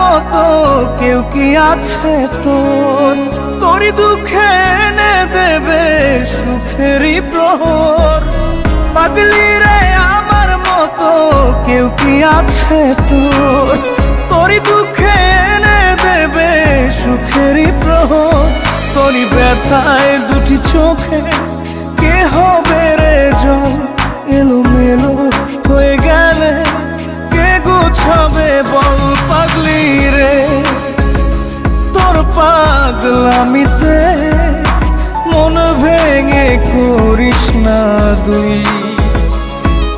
মতো কেউ কি আছে তোর? তোরই দুঃখে এনে দেবে সুখেরই প্রহর। পাগলি রে আমার মতো কেউ কি আছে তোর? তোরই দুঃখে এনে দেবে সুখেরই প্রহর। তোরই ব্যথায় দুটি চোখে কে হবে রে জল? এলোমেলো হয়ে গেলে কে গোছাবে বল? পাগলি রে তোর পাগলামিতে মন ভেঙে করিস না দুই।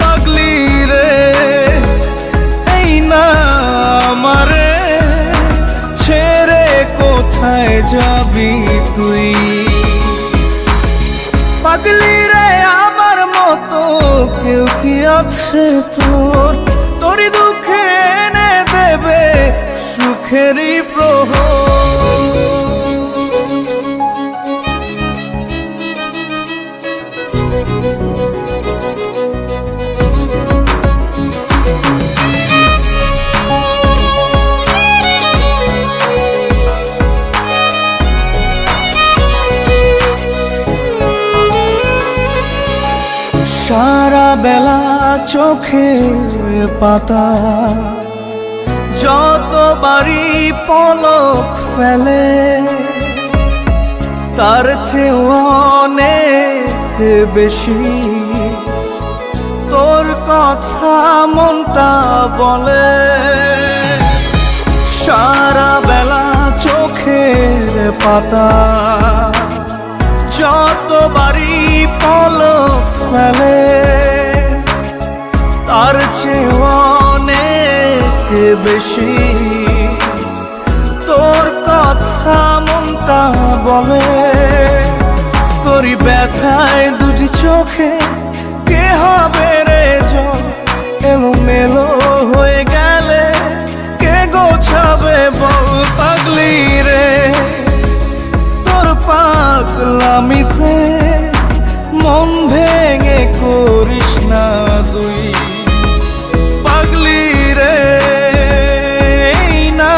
পাগলি রে এই না আমারে ছেড়ে কোথায় যাবি তুই? পাগলি রে আমার মতো কেউ কি আছে তোর? তোরই দুঃখে এনে দেবে সুখেরই প্রহর। সারা বেলা চোখে পাতা যতবারই পলক ফেলে, তার চেয়ে অনেক বেশি তোর কথা মনটা বলে। সারা বেলা চোখের পাতা যতবারই পলক ফেলে, তার চেয়ে অনেক বেশি তোর কথা মনটা বলে। তোরই ব্যথায় দুটি চোখে কে হবে রে জল? এলোমেলো হয়ে গেলে কে গোছাবে বল? পাগলি রে তোর পাগলামিতে মন ভেঙে করিস না তুই। পাগলি রে এই না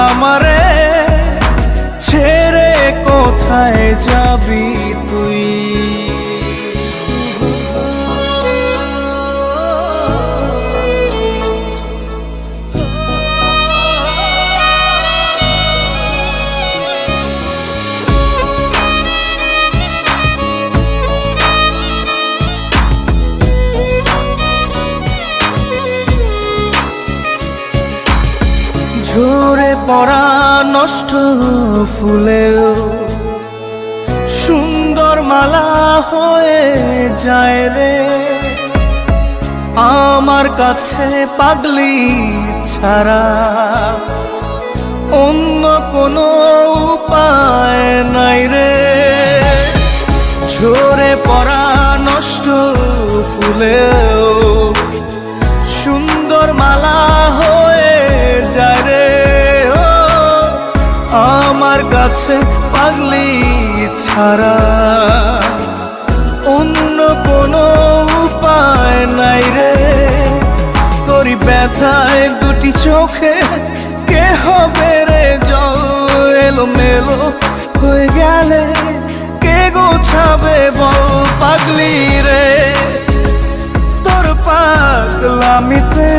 আমারে ছেড়ে কোথায় যাবি তুই? ঝরে পড়া নষ্ট ফুলেও সুন্দর মালা হয়ে যায় রে আমার কাছে। পাগলি ছাড়া অন্য কোনো উপায় নাই রে। ঝরে পড়া নষ্ট ফুলেও সুন্দর মালা হয়ে যায় রে আমার কাছে। পাগলি ছাড়া অন্য কোনো উপায় নাই রে। তোরই ব্যথায় দুটি চোখে কে হবে রে জল? এলোমেলো হয়ে গেলে কে গোছাবে বল? পাগলি রে তোর পাগলামিতে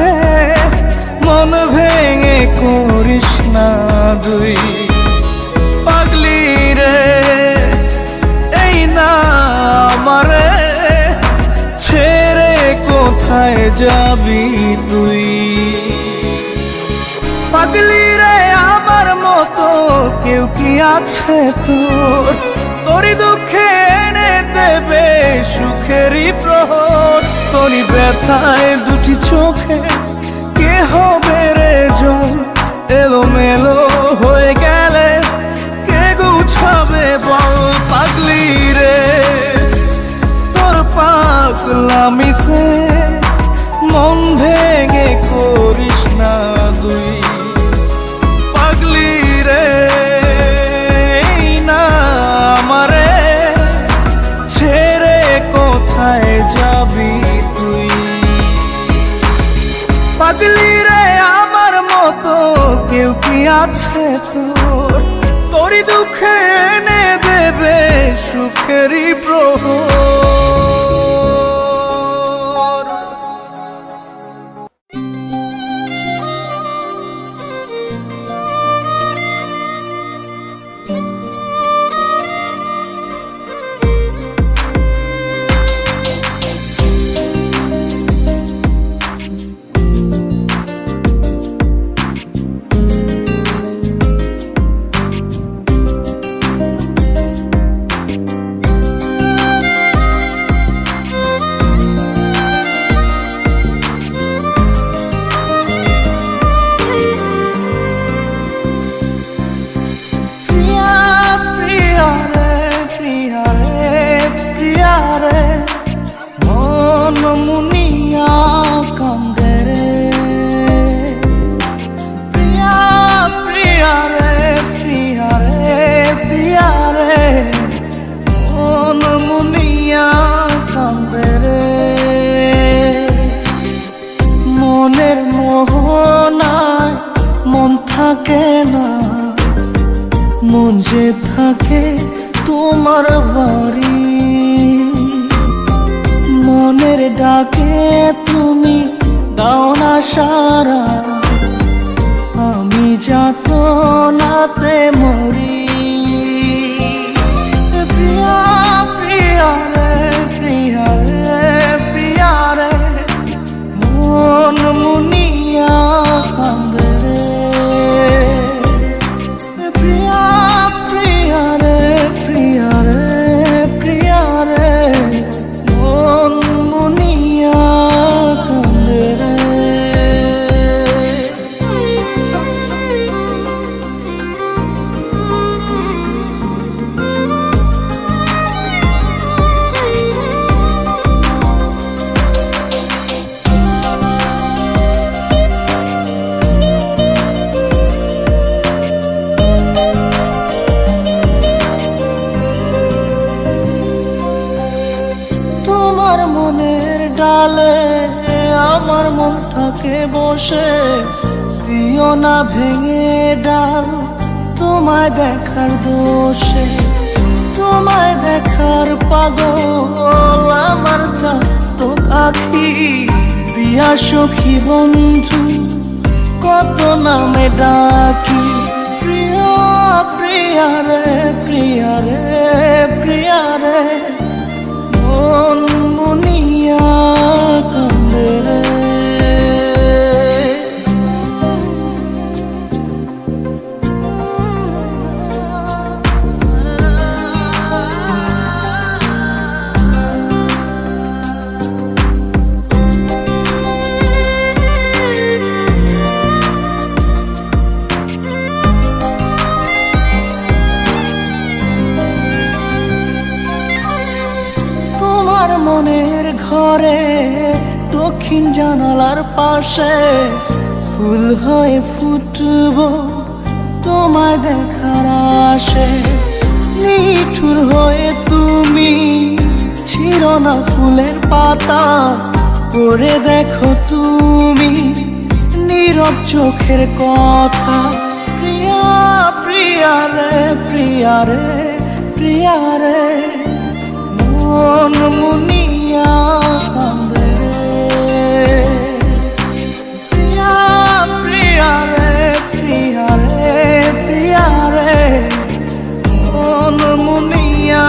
মন ভেঙে করিস না দুই। পাগলি রে এই না আমারে ছেড়ে কোথায় যাবি তুই? পাগলি রে আমার মতো কেউ কি আছে তোর? তোরই দুঃখে এনে দেবে সুখেরই প্রহর। তোরই ব্যথায় দুটি চোখে কে হবে রে জল? এলোমেলো হয়ে গেলে কে গুছাবে বল? পাগলি রে তোর পাগলামিতে মন ভেঙে করিস না দুই। পাগলি রে এই না আমারে ছেড়ে কোথায় যাবি তুই? পাগলি রে আমার মতো কেউ আছে তোর, তোরই দুঃখে এনে দেবে সুখেরই প্রহর। মনের মোহনায় মন থাকে না, মন যে থাকে তোমার বাড়ি। মনের ডাকে তুমি দাও না সারা, আমি যাতনাতে মরি। প্রিয়া প্রিয়া রে প্রিয়া রে প্রিয়া রে, মন মুনিয়া কান্দে রে। প্রিয়া প্রিয়া রে প্রিয়া রে প্রিয়া রে, মন মুনিয়া কান্দে রে। তোমার মনের ডালে আমার মন থাকে বসে, দিও না ভেঙে ডাল তোমায় দেখার দোষে। তোমায় দেখার পাগল আমার চাতক আখি, প্রিয়া সখী বন্ধু কত নামে ডাকি। প্রিয়া প্রিয়া রে প্রিয়া রে প্রিয়া রে, মন মুনিয়া কান্দে রে। তোমার মনের ঘরে দক্ষিণ জানালার পাশে ফুল হয়ে ফুটব তোমায় দেখার আশে। নিঠুর হয়ে তুমি ছিঁড়ো না ফুলের পাতা, করে দেখো তুমি নীরব চোখের কথা। প্রিয়া প্রিয়া রে প্রিয়া রে প্রিয়া রে, মন মুনিয়া কান্দে রে। প্রিয়া প্রিয়া রে প্রিয়া রে প্রিয়া রে, মন মুনিয়া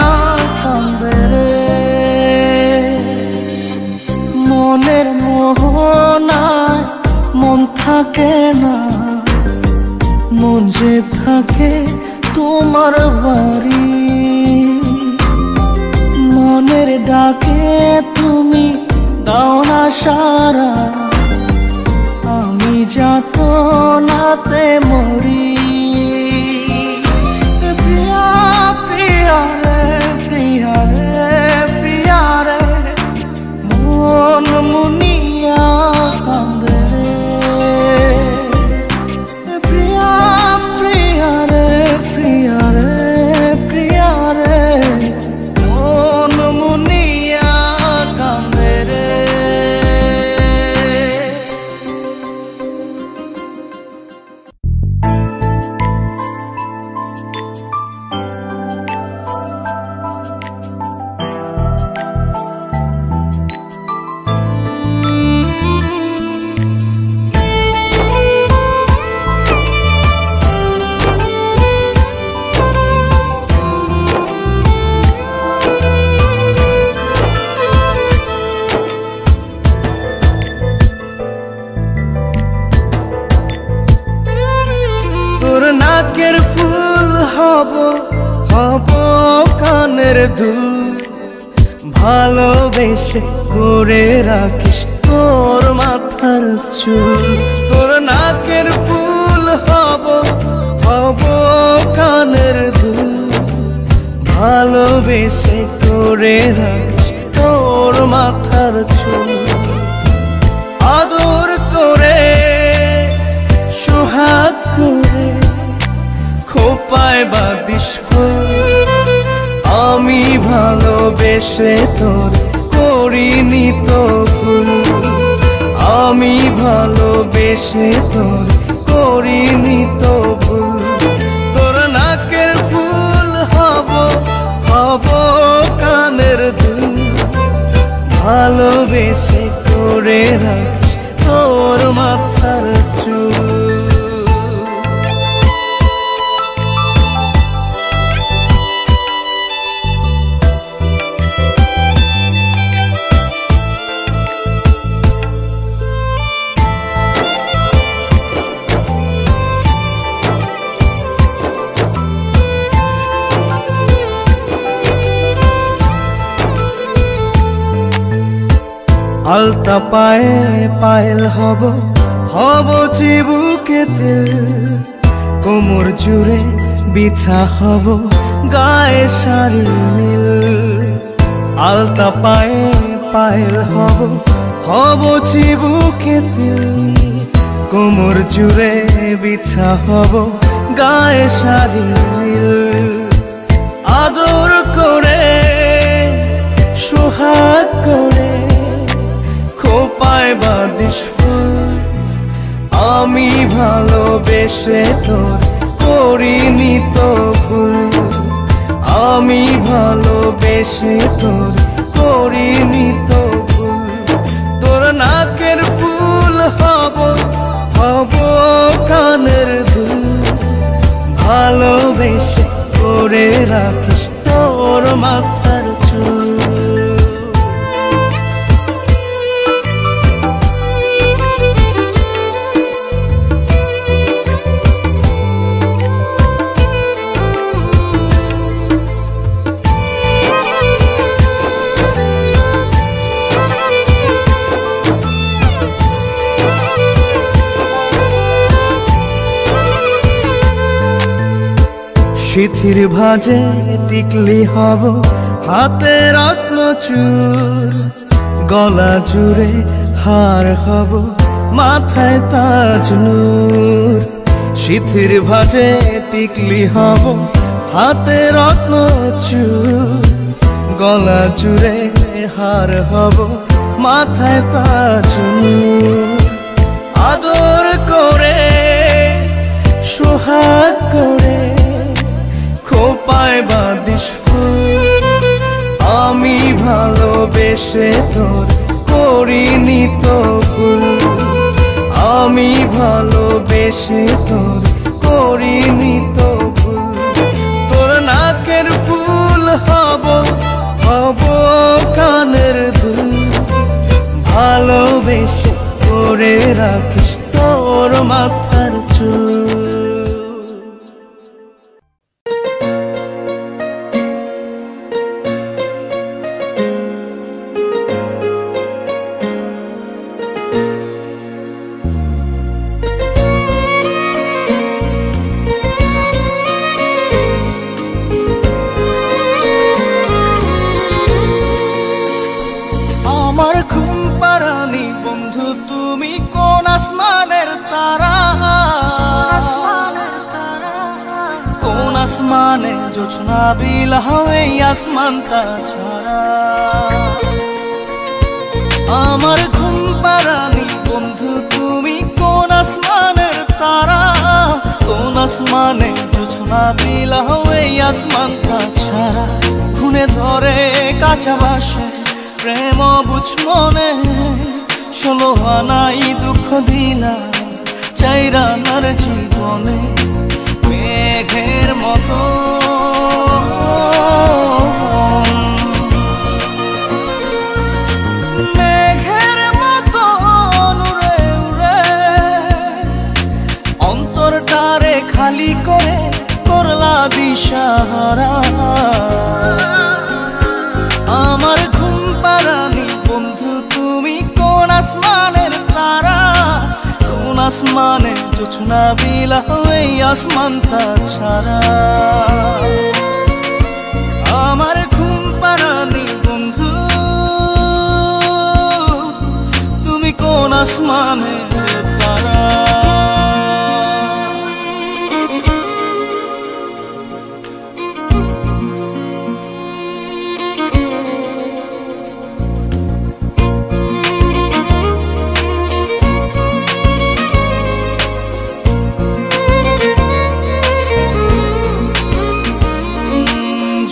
কান্দে রে। মনের মোহনায় মন থাকে না, মন যে থাকে তোমার বাড়ি। মনের ডাকে তুমি দাও না সারা, আমি যাতনাতে মরি। প্রিয়া প্রিয়া রে প্রিয়া রে প্রিয়া রে, মন মুনিয়া কান্দে রে। প্রিয়া প্রিয়া রে প্রিয়া রে প্রিয়া রে, মন মুনিয়া কান্দে রে। দুল ভালোবেসে করে রাখিস তোর মাথার চুল তোর নাকের ফুল হব হব কানের দুল ভালোবেসে করে রাখিস তোর মাথার চুল আদর করে সোহাগ করে খোপায় বাঁধিস ফুল আমি ভালোবেসে তোর করিনি তো ভুল আমি ভালোবেসে তোর করিনি তো ভুল তোর নাকের ফুল হব হব কানের দুল ভালোবেসে করে রাখিস তোর মাথার চুল আলতা পায়ে পায়েল হব হব চিবুকে তেল কোমর জুড়ে বিছা হব গায়ে শাড়ি নীল আলতা পায়ে পায়েল হব হব চিবুকে তেল কোমর জুড়ে বিছা হব গায়ে শাড়ি নীল আদর করে সোহাগ করে খোপায় বাঁধিস ফুল আমি ভালোবেসে তোর করিনি তো ভুল আমি ভালোবেসে তোর করিনি তো ভুল তোর নাকের ফুল হব হব কানের দুল ভালোবেসে করে রাখিস তোর মাথার চুল সিথির ভাজে টিকলি হব হাতে রত্ন চূড় গলা জুড়ে হার হব মাথায় তাজ নূর সিথির ভাজে টিকলি হব হাতে রত্ন চূড় গলা জুড়ে হার হব মাথায় তাজ নূর আদর করে সোহাগ করে খোপায় বাঁধিস ফুল আমি ভালোবেসে তোর করিনি তো ভুল আমি ভালোবেসে তোর করিনি তো ভুল তোর নাকের ফুল হব হব কানের দুল ভালোবেসে করে রাখিস তোর মাথার চুল আসমানে জোছনা বিলাওয়ে আসমানটা ছাড়া আমার ঘুম পাড়ানি বন্ধু তুমি কোন আসমানের তারা কোন আসমানে জোছনা বিলাওয়ে আসমানটা ছাড়া খুনে ধরে কাঁচা বাসে প্রেম বুঝ মনে 16 আনাই দুঃখ দিলা চাইরা নার জীবনে মেঘের মতো উড়ে উড়ে অন্তরটারে খালি করে করলা দিশাহারা জোছনা বিলাহ এই আসমানটা ছাড়া। আমার ঘুম পাড়ানি বন্ধু, তুমি কোন আসমানের তারা?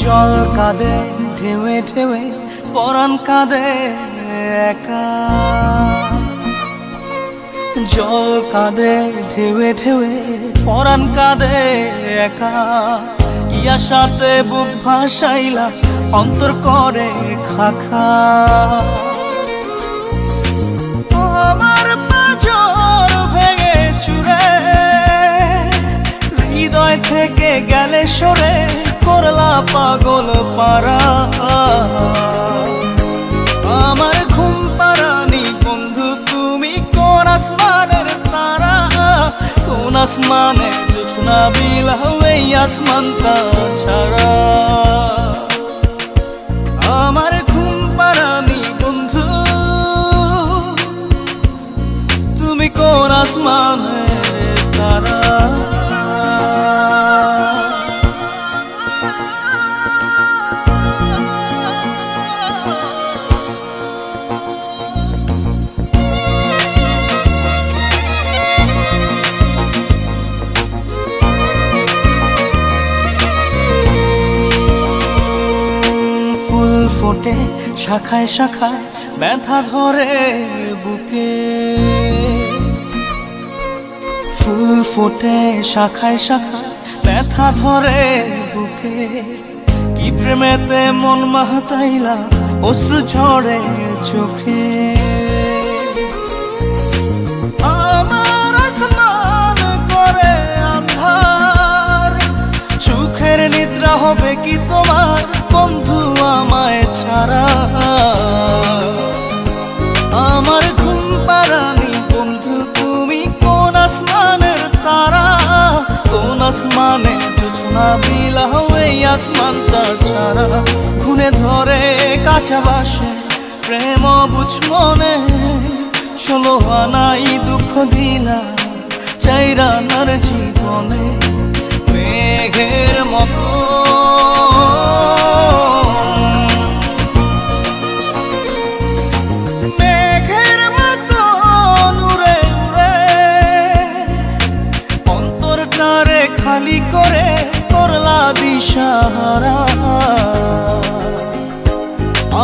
জল কাঁদে ঢেউে ঢেউে, পরাণ কাঁদে একা। জল কাঁদে ঢেউে ঢেউে, পরাণ কাঁদে একা। কি আশাতে বুক ভাসাইলা, অন্তর করে খাখা। আমার পাঁজর ভেঙে চুরে, হৃদয় থেকে গেলে সরে, করলা পাগল পারা। আমার ঘুম পাড়ানি বন্ধু, তুমি কোন আসমানের তারা? কোন আসমানে জোছনা বিলাহ এই আসমানটা ছাড়া? আমার ঘুম পাড়ানি বন্ধু, তুমি কোন আসমানের তারা? ফোটে শাখায় শাখায়, ব্যথা ধরে বুকে। ফুল ফোটে শাখায় শাখায়, ব্যথা ধরে বুকে। কি প্রেমেতে মন মাহতাইলা, অশ্রু ঝরে চোখে। আমার আসমান করে আন্ধার, সুখের নিদ্রা হবে কি তোমার বন্ধু আমায় ছাড়া? আমার ঘুম পাড়ানি বন্ধু, তুমি কোন আসমানের তারা? কোন আসমানে জোছনা বিলাহ এই আসমানটা ছাড়া? খুনে ধরে কাঁচা বাসে প্রেম বুঝ মনে, 16 আনাই দুঃখ দিলা চাইরা নার জীবনে। মেঘের মতো খালি করে করলা দিশাহারা।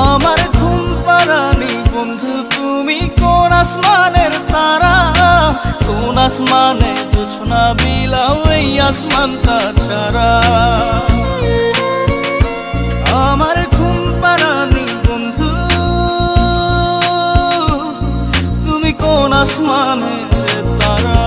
আমার ঘুম পাড়ানি বন্ধু, তুমি কোন আসমানের তারা? কোন আসমানে জোছনা বিলাহ এই আসমানটা ছাড়া? আমার ঘুম পাড়ানি বন্ধু, তুমি কোন আসমানের তারা?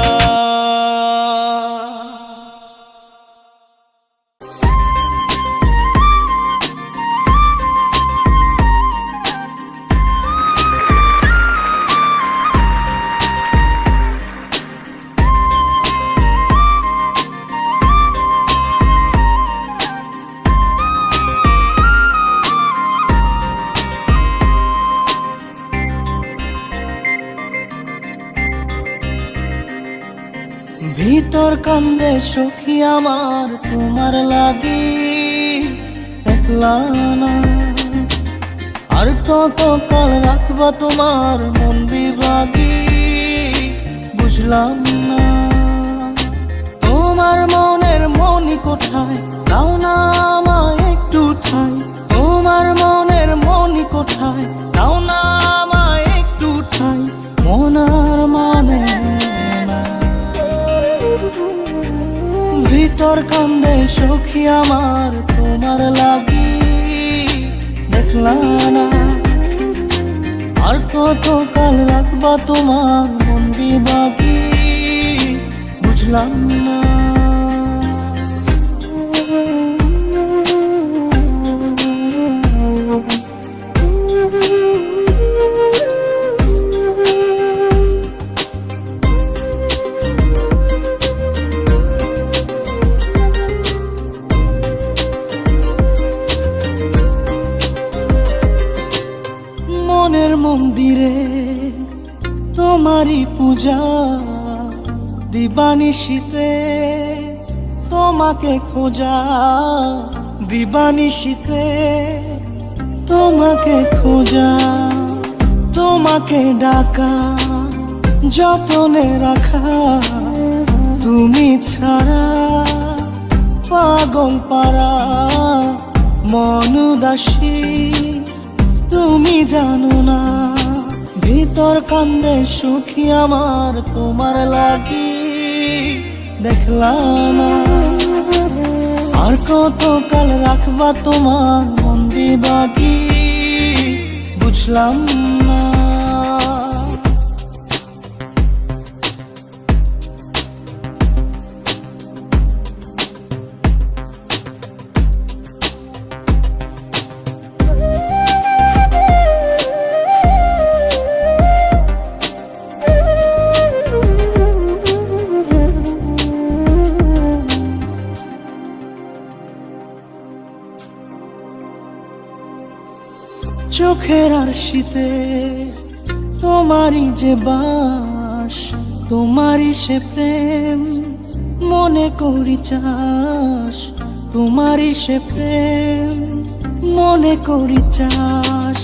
ভিতর কান্দে সখী আমার তোমার লাগি, একলা না। আর কত কাল রাখবা তোমার মন বিভাগী, বুঝলাম না। তোমার মনের মনি কোঠায়, দাও না আমায় একটু ঠাই। তোমার মনের মনি কোঠায়, দাও না আমায় একটু ঠাই। মনার মানে ভিতর কান্দে সখী আমার তোমার লাগি, দেখলা না। আর কত কাল রাখবা তোমার মন বিভাগী, বুঝলাম না। মনের মন্দিরে তোমারই পূজা, দিবানিশীতে তোমাকে খোঁজা, দিবানিশীতে তোমাকে খোঁজা, তোমাকে ডাকা, যতনে রাখা, তুমি ছাড়া পাগল পারা মন উদাসী, তুমি জানো না ভিতর কান্দে সুখী আমার তোমার লাগি, দেখলা না আর কত কাল রাখবা তোমার মন বিভাগী, বুঝলাম না। চোখের আরশিতে তোমারই যে বাস, তোমারই সে প্রেম মনে করি চাস, তোমারই সে প্রেম মনে করি চাস,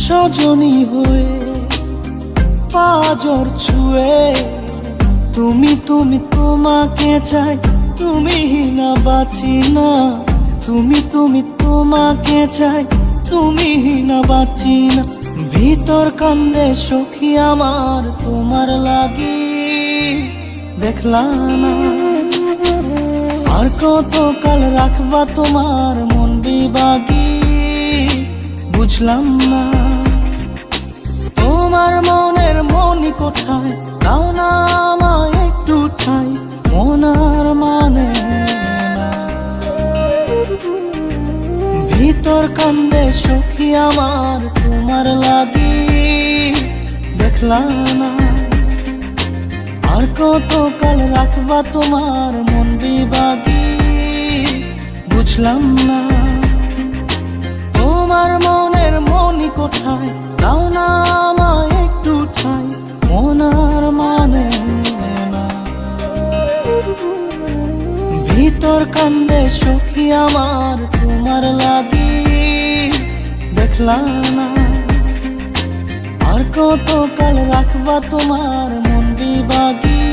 সজনী হয়ে পাজর ছুঁয়ে তুমি তুমি তোমাকে চাই, তুমি না বাঁচি না, তুমি তুমি তোমাকে চাই, তুমি না বাঁচি না, ভিতর কান্দে সখী আমার তোমার লাগি, দেখলা না আর কত কাল রাখবা তোমার মন বিভাগী, বুঝলাম না। তোমার মনের মনি কোঠায় দাও না আমায় একটু ঠাই, মনার মানে ভিতর কান্দে সখী আমার তোমার লাগি, দেখলা না আর কত কাল রাখবা তোমার মন বিভাগী, বুঝলাম না। তোমার মনের মনি কোঠায় দাও না আমায় একটু ঠাই, মনার মানে না ভিতর কান্দে সখী আমার তোমার লাগি, দেখলা না আর কত কাল রাখবা তোমার মন বিভাগী,